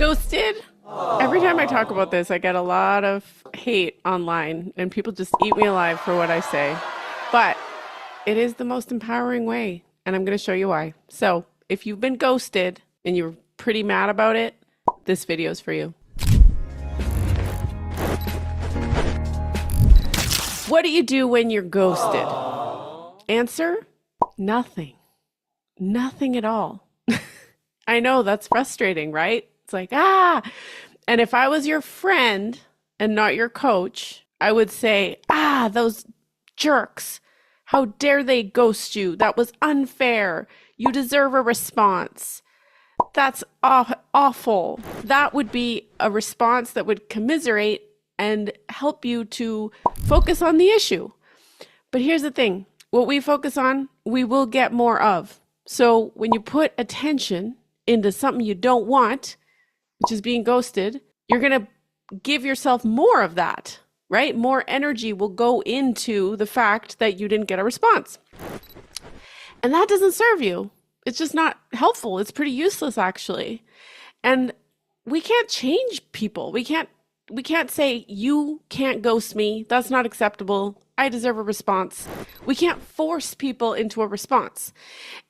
ghosted? Every time I talk about this, I get a lot of hate online, and people just eat me alive for what I say. But it is the most empowering way, and I'm going to show you why. So, if you've been ghosted and you're pretty mad about it, this video is for you. What do you do when you're ghosted? Answer: nothing. Nothing at all. I know that's frustrating, right? It's like, and if I was your friend and not your coach, I would say, those jerks. How dare they ghost you? That was unfair. You deserve a response. That's awful. That would be a response that would commiserate and help you to focus on the issue. But here's the thing. What we focus on, we will get more of. So when you put attention into something you don't want, which is being ghosted, you're going to give yourself more of that, right? More energy will go into the fact that you didn't get a response. And that doesn't serve you. It's just not helpful. It's pretty useless, actually. And we can't change people. We can't say, you can't ghost me. That's not acceptable. I deserve a response. We can't force people into a response.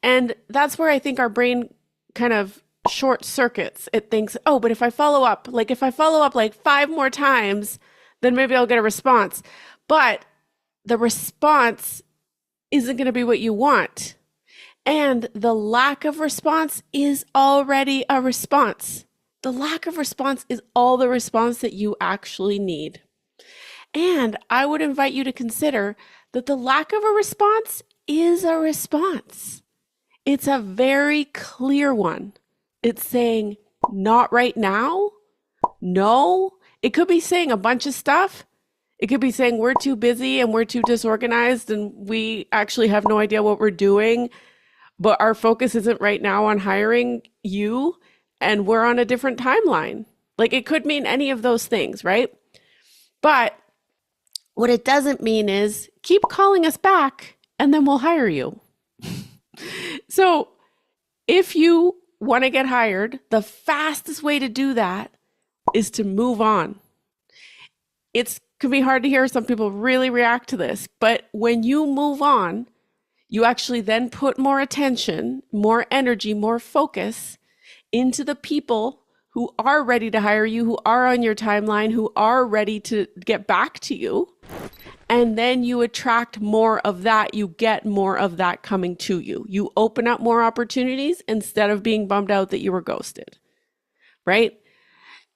And that's where I think our brain kind of short circuits. It thinks, but if I follow up like 5 more times, then maybe I'll get a response. But the response isn't going to be what you want. And the lack of response is already a response. The lack of response is all the response that you actually need. And I would invite you to consider that the lack of a response is a response. It's a very clear one. It's saying, not right now. No. It could be saying a bunch of stuff. It could be saying we're too busy and we're too disorganized and we actually have no idea what we're doing, but our focus isn't right now on hiring you and we're on a different timeline. Like, it could mean any of those things, right? But what it doesn't mean is keep calling us back and then we'll hire you. So if you want to get hired, the fastest way to do that is to move on. It can be hard to hear. Some people really react to this, but when you move on, you actually then put more attention, more energy, more focus into the people who are ready to hire you, who are on your timeline, who are ready to get back to you. And then you attract more of that. You get more of that coming to you. You open up more opportunities instead of being bummed out that you were ghosted, right?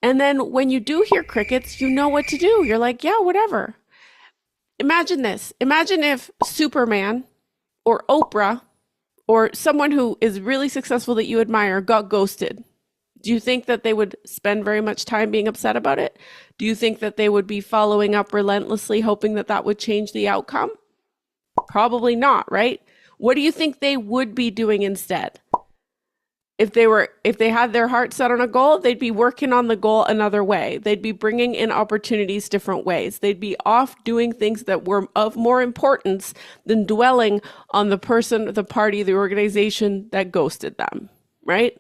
And then when you do hear crickets, you know what to do. You're like, yeah, whatever. Imagine this. Imagine if Superman or Oprah or someone who is really successful that you admire got ghosted. Do you think that they would spend very much time being upset about it? Do you think that they would be following up relentlessly, hoping that that would change the outcome? Probably not, right? What do you think they would be doing instead? If they had their heart set on a goal, they'd be working on the goal another way. They'd be bringing in opportunities different ways. They'd be off doing things that were of more importance than dwelling on the person, the party, the organization that ghosted them, right?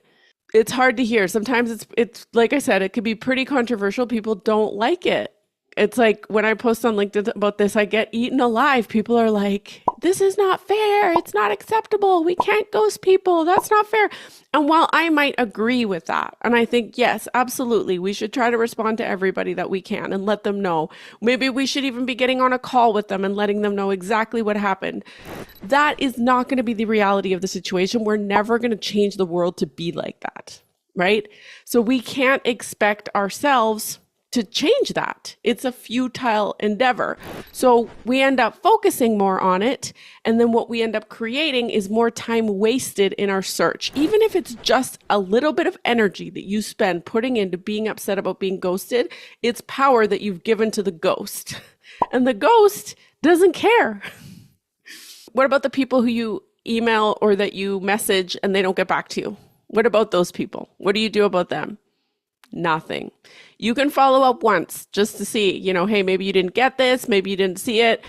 It's hard to hear. Sometimes it's like I said, it could be pretty controversial. People don't like it. It's like when I post on LinkedIn about this, I get eaten alive. People are like, this is not fair. It's not acceptable. We can't ghost people. That's not fair. And while I might agree with that, and I think, yes, absolutely, we should try to respond to everybody that we can and let them know. Maybe we should even be getting on a call with them and letting them know exactly what happened. That is not going to be the reality of the situation. We're never going to change the world to be like that, right? So we can't expect ourselves to change that. It's a futile endeavor. So we end up focusing more on it. And then what we end up creating is more time wasted in our search. Even if it's just a little bit of energy that you spend putting into being upset about being ghosted, it's power that you've given to the ghost. And the ghost doesn't care. What about the people who you email or that you message and they don't get back to you? What about those people? What do you do about them? Nothing. You can follow up once just to see, hey, maybe you didn't get this, maybe you didn't see it.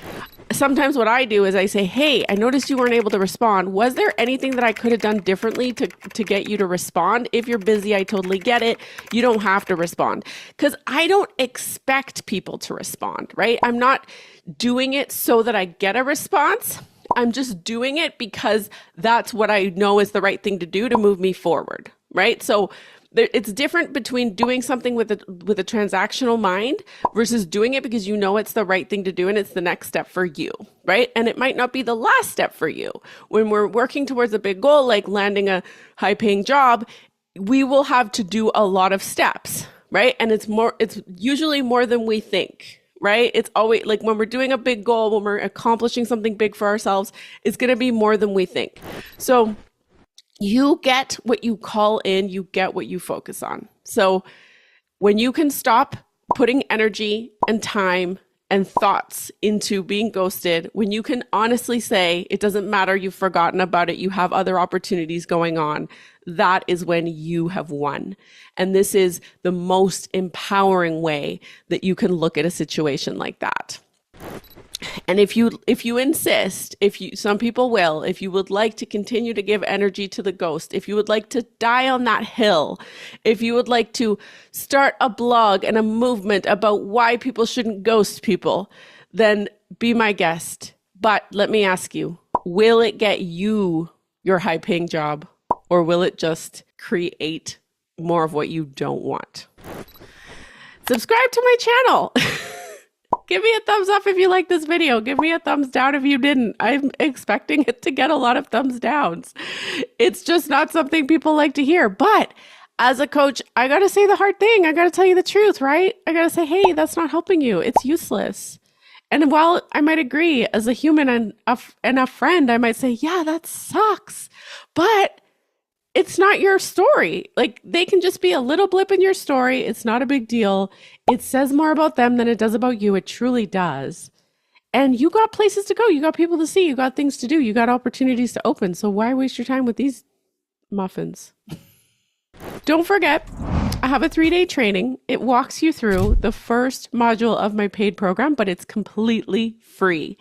sometimes what I do is I say, hey, I noticed you weren't able to respond. Was there anything that I could have done differently to get you to respond? If you're busy, I totally get it. You don't have to respond, because I don't expect people to respond, right? I'm not doing it so that I get a response. I'm just doing it because that's what I know is the right thing to do to move me forward, right? So it's different between doing something with a transactional mind versus doing it because you know it's the right thing to do and it's the next step for you, right? And it might not be the last step for you. When we're working towards a big goal, like landing a high-paying job, we will have to do a lot of steps, right? And it's usually more than we think, right? It's always like when we're doing a big goal, when we're accomplishing something big for ourselves, it's going to be more than we think. So you get what you call in, you get what you focus on. So when you can stop putting energy and time and thoughts into being ghosted, when you can honestly say, it doesn't matter, you've forgotten about it, you have other opportunities going on, that is when you have won. And this is the most empowering way that you can look at a situation like that. And if you insist, some people will, if you would like to continue to give energy to the ghost, if you would like to die on that hill, if you would like to start a blog and a movement about why people shouldn't ghost people, then be my guest. But let me ask you, will it get you your high-paying job, or will it just create more of what you don't want? Subscribe to my channel. Give me a thumbs up if you like this video. Give me a thumbs down if you didn't. I'm expecting it to get a lot of thumbs downs. It's just not something people like to hear. But as a coach, I got to say the hard thing. I got to tell you the truth, right? I got to say, hey, that's not helping you. It's useless. And while I might agree, as a human and a friend, I might say, yeah, that sucks. But it's not your story. Like, they can just be a little blip in your story. It's not a big deal. It says more about them than it does about you. It truly does. And you got places to go. You got people to see. You got things to do. You got opportunities to open. So why waste your time with these muffins? Don't forget, I have a 3-day training. It walks you through the first module of my paid program, but it's completely free.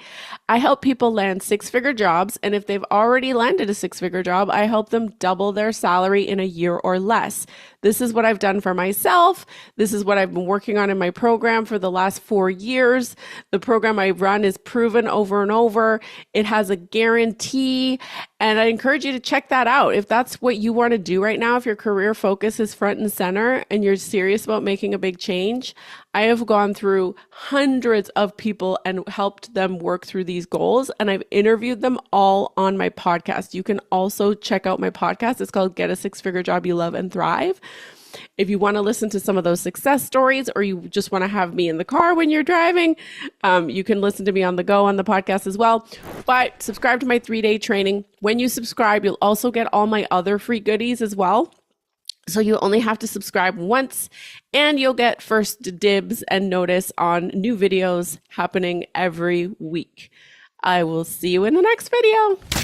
I help people land 6-figure jobs, and if they've already landed a 6-figure job, I help them double their salary in a year or less. This is what I've done for myself. This is what I've been working on in my program for the last 4 years. The program I run is proven over and over. It has a guarantee, and I encourage you to check that out. If that's what you want to do right now, if your career focus is front and center and you're serious about making a big change, I have gone through hundreds of people and helped them work through these goals, and I've interviewed them all on my podcast. You can also check out my podcast. It's called Get a 6-Figure Job You Love and Thrive. If you want to listen to some of those success stories, or you just want to have me in the car when you're driving, you can listen to me on the go on the podcast as well. But subscribe to my 3-day training. When you subscribe, you'll also get all my other free goodies as well. So you only have to subscribe once, and you'll get first dibs and notice on new videos happening every week. I will see you in the next video.